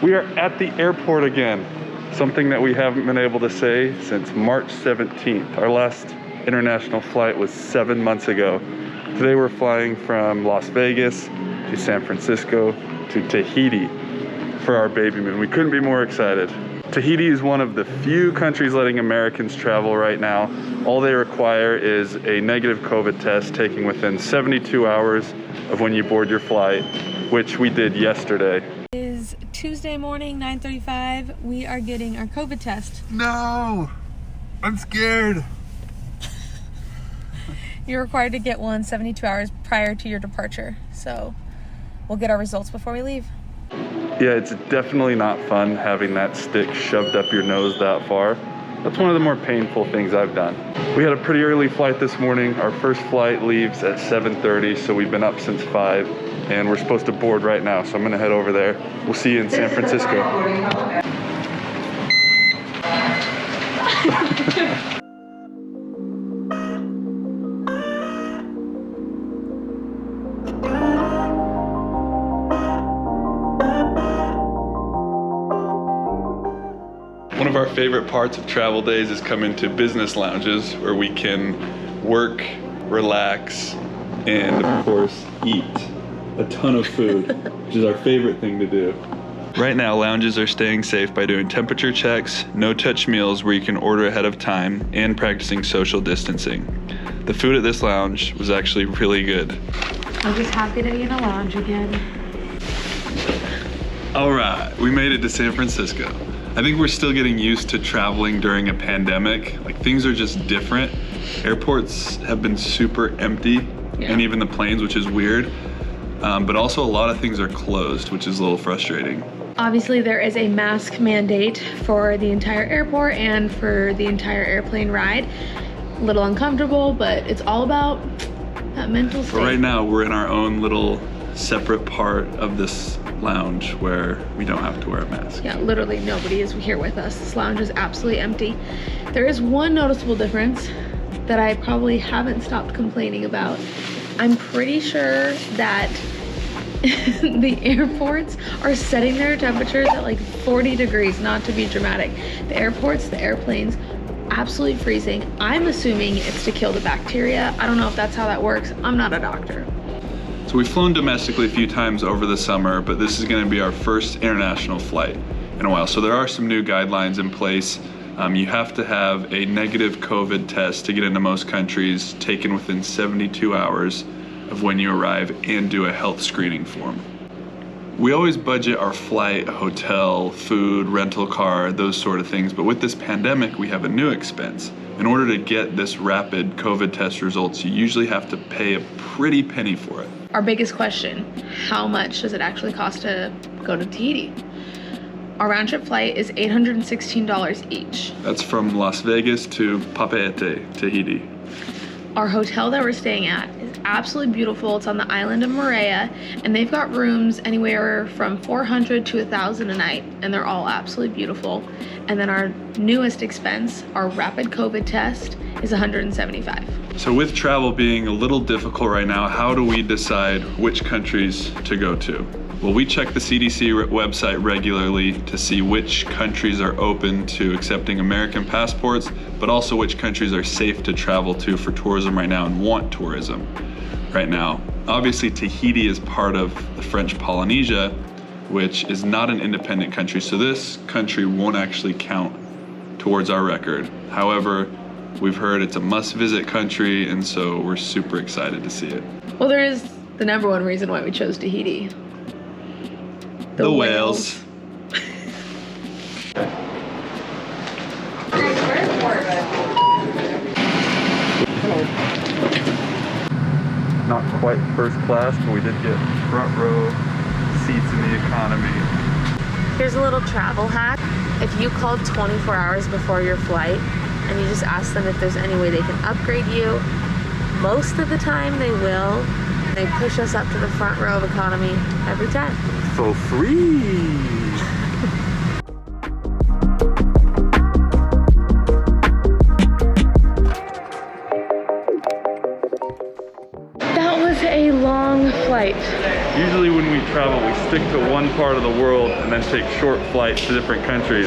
We are at the airport again. Something that we haven't been able to say since March 17th. Our last international flight was 7 months ago. Today we're flying from Las Vegas to San Francisco to Tahiti for our baby moon. We couldn't be more excited. Tahiti is one of the few countries letting Americans travel right now. All they require is a negative COVID test taken within 72 hours of when you board your flight, which we did yesterday. It is Tuesday morning, 9:35. We are getting our COVID test. No, I'm scared. You're required to get one 72 hours prior to your departure. So we'll get our results before we leave. Yeah, it's definitely not fun having that stick shoved up your nose that far. That's one of the more painful things I've done. We had a pretty early flight this morning. Our first flight leaves at 7:30, so we've been up since 5, and we're supposed to board right now, so I'm gonna head over there. We'll see you in San Francisco. One of our favorite parts of travel days is coming to business lounges where we can work, relax, and of course eat a ton of food, which is our favorite thing to do. Right now, lounges are staying safe by doing temperature checks, no-touch meals where you can order ahead of time, and practicing social distancing. The food at this lounge was actually really good. I'm just happy to be in a lounge again. All right, we made it to San Francisco. I think we're still getting used to traveling during a pandemic. Like, things are just different. Airports have been super empty, and even the planes, which is weird. But also a lot of things are closed, which is a little frustrating. Obviously, there is a mask mandate for the entire airport and for the entire airplane ride. A little uncomfortable, but it's all about that mental state. But right now, we're in our own little separate part of this lounge where we don't have to wear a mask. Yeah, literally nobody is here with us. This lounge is absolutely empty. There is one noticeable difference that I probably haven't stopped complaining about. I'm pretty sure that the airports are setting their temperatures at like 40 degrees, not to be dramatic. The airports, the airplanes, absolutely freezing. I'm assuming it's to kill the bacteria. I don't know if that's how that works. I'm not a doctor. So we've flown domestically a few times over the summer, but this is going to be our first international flight in a while. So there are some new guidelines in place. You have to have a negative COVID test to get into most countries, taken within 72 hours of when you arrive, and do a health screening form. We always budget our flight, hotel, food, rental car, those sort of things, but with this pandemic, we have a new expense. In order to get this rapid COVID test results, you usually have to pay a pretty penny for it. Our biggest question, how much does it actually cost to go to Tahiti? Our round trip flight is $816 each. That's from Las Vegas to Papeete, Tahiti. Our hotel that we're staying at is absolutely beautiful. It's on the island of Moorea, and they've got rooms anywhere from $400 to $1,000 a night, and they're all absolutely beautiful. And then our newest expense, our rapid COVID test, is $175. So with travel being a little difficult right now, how do we decide which countries to go to? Well, we check the CDC website regularly to see which countries are open to accepting American passports, but also which countries are safe to travel to for tourism right now and want tourism right now. Obviously, Tahiti is part of the French Polynesia, which is not an independent country, so this country won't actually count towards our record. However, we've heard it's a must-visit country, and so we're super excited to see it. Well, there is the number one reason why we chose Tahiti. The whales. Not quite first class, but we did get front row seats in the economy. Here's a little travel hack. If you called 24 hours before your flight and you just ask them if there's any way they can upgrade you, most of the time they will. They push us up to the front row of economy every time. For free. That was a long flight. Usually when we travel, we stick to one part of the world and then take short flights to different countries.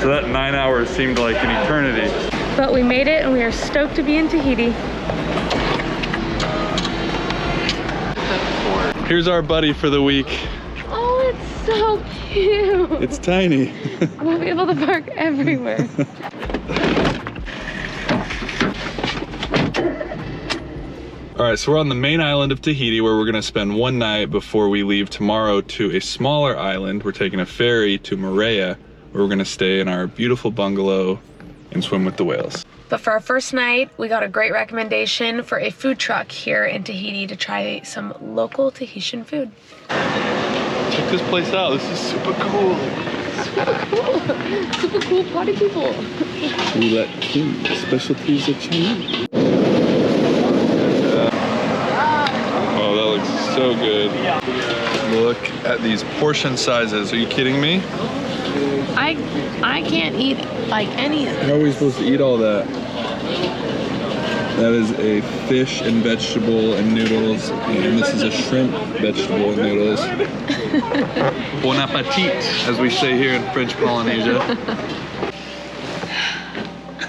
So that 9 hours seemed like an eternity. But we made it and we are stoked to be in Tahiti. Here's our buddy for the week. Oh, it's so cute. It's tiny. We'll be able to park everywhere. All right, so we're on the main island of Tahiti where we're gonna spend one night before we leave tomorrow to a smaller island. We're taking a ferry to Moorea where we're gonna stay in our beautiful bungalow and swim with the whales. But for our first night, we got a great recommendation for a food truck here in Tahiti to try some local Tahitian food. Check this place out, this is super cool. Super cool. Super cool party people. We let Kim, specialties of China. Oh, that looks so good. Look at these portion sizes. Are you kidding me? I can't eat like any of it. How are we supposed to eat all that? That is a fish and vegetable and noodles, and this is a shrimp, vegetable, and noodles. Bon appetit, as we say here in French Polynesia.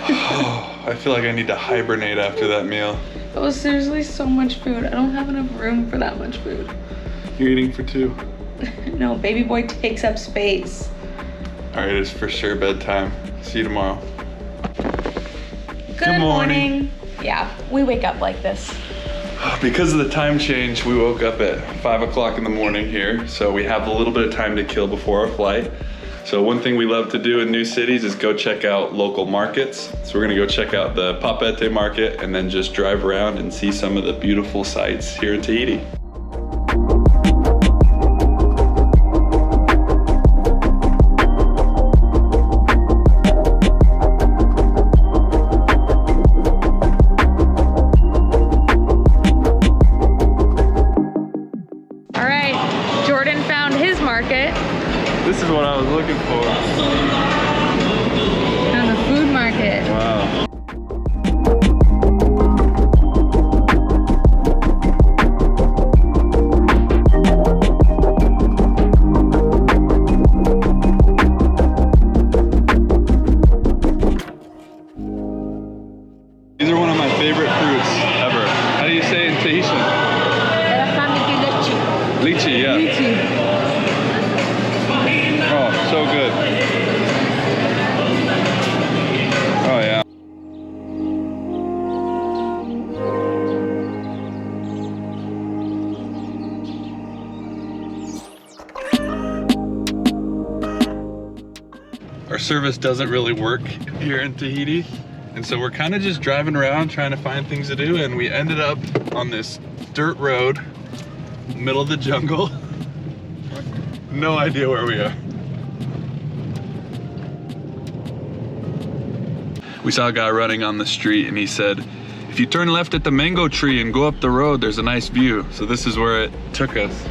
Oh, I feel like I need to hibernate after that meal. That was seriously so much food. I don't have enough room for that much food. You're eating for two? No, baby boy takes up space. All right, it's for sure bedtime. See you tomorrow. Good morning. Yeah, we wake up like this. Because of the time change, we woke up at 5 o'clock in the morning here, so we have a little bit of time to kill before our flight. So one thing we love to do in new cities is go check out local markets. So we're gonna go check out the Papete market and then just drive around and see some of the beautiful sights here in Tahiti. This is what I was looking for. On the food market. Wow. These are one of my favorite fruits ever. How do you say it in Tahitian? Lychee, yeah. Lychee. Oh, so good. Oh, yeah. Our service doesn't really work here in Tahiti, and so we're kind of just driving around trying to find things to do, and we ended up on this dirt road, middle of the jungle. No idea where we are. We saw a guy running on the street and he said, if you turn left at the mango tree and go up the road, there's a nice view. So this is where it took us.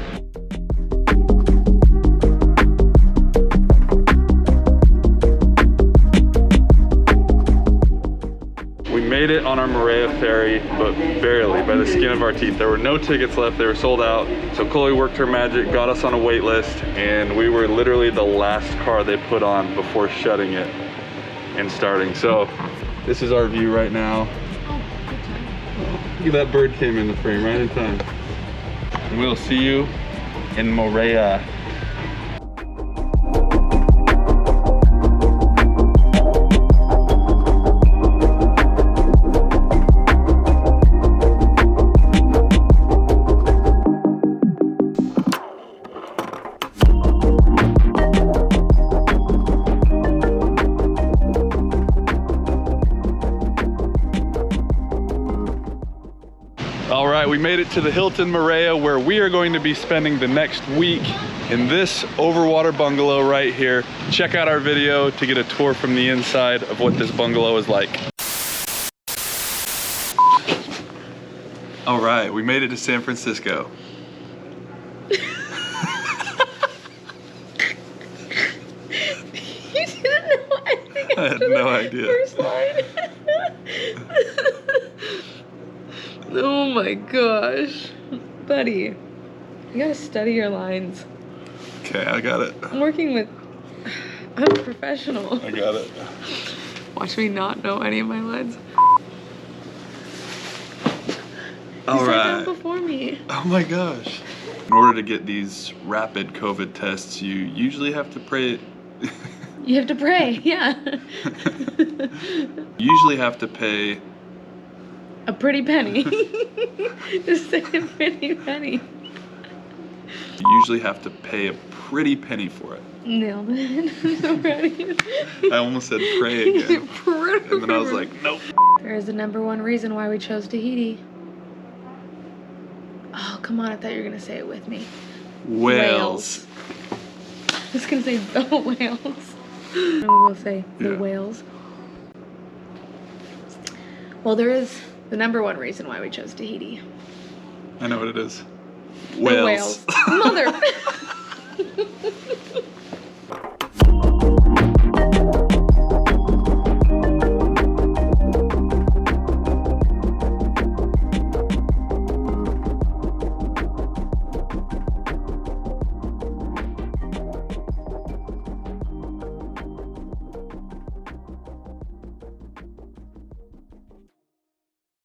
We made it on our Moorea ferry, but barely, by the skin of our teeth. There were no tickets left, they were sold out. So Chloe worked her magic, got us on a wait list, and we were literally the last car they put on before shutting it and starting. So this is our view right now. Look at that bird came in the frame right in time. And we'll see you in Moorea. All right, we made it to the Hilton Moorea where we are going to be spending the next week in this overwater bungalow right here. Check out our video to get a tour from the inside of what this bungalow is like. All right, we made it to San Francisco. You didn't know anything. I had no idea. First line. Oh my gosh. Buddy, you gotta study your lines. Okay, I got it. I'm a professional. I got it. Watch me not know any of my lines. All you right. sat down before me. Oh my gosh. In order to get these rapid COVID tests, you usually have to pray. You have to pray, yeah. You usually have to pay A pretty penny. Just say a pretty penny. You usually have to pay a pretty penny for it. Nailed it. I'm so proud of you. I almost said pray again. And then I was like, nope. There is the number one reason why we chose Tahiti. Oh, come on. I thought you were going to say it with me. Whales. I was going to say the whales. And we will say the whales. Well, there is the number one reason why we chose Tahiti. I know what it is. The whales. Mother.